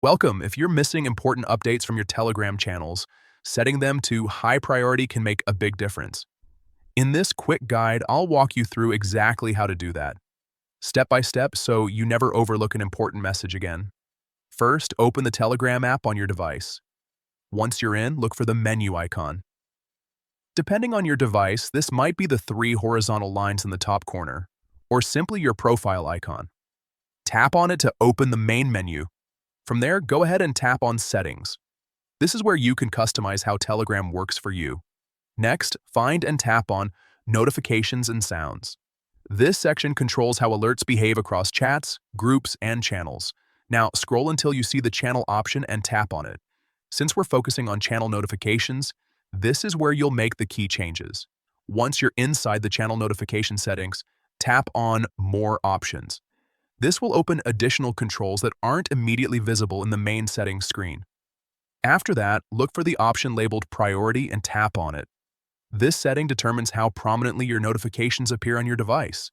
Welcome. If you're missing important updates from your Telegram channels, setting them to high priority can make a big difference. In this quick guide, I'll walk you through exactly how to do that, step by step, so you never overlook an important message again. First, open the Telegram app on your device. Once you're in, look for the menu icon. Depending on your device, this might be the three horizontal lines in the top corner, or simply your profile icon. Tap on it to open the main menu. From there, go ahead and tap on Settings. This is where you can customize how Telegram works for you. Next, find and tap on Notifications and Sounds. This section controls how alerts behave across chats, groups, and channels. Now, scroll until you see the channel option and tap on it. Since we're focusing on channel notifications, this is where you'll make the key changes. Once you're inside the channel notification settings, tap on More Options. This will open additional controls that aren't immediately visible in the main settings screen. After that, look for the option labeled Priority and tap on it. This setting determines how prominently your notifications appear on your device.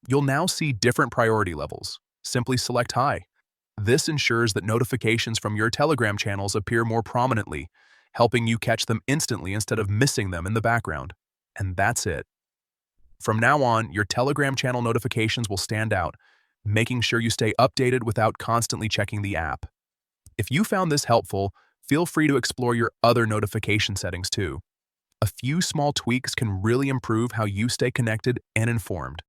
You'll now see different priority levels. Simply select High. This ensures that notifications from your Telegram channels appear more prominently, helping you catch them instantly instead of missing them in the background. And that's it. From now on, your Telegram channel notifications will stand out, making sure you stay updated without constantly checking the app. If you found this helpful, feel free to explore your other notification settings too. A few small tweaks can really improve how you stay connected and informed.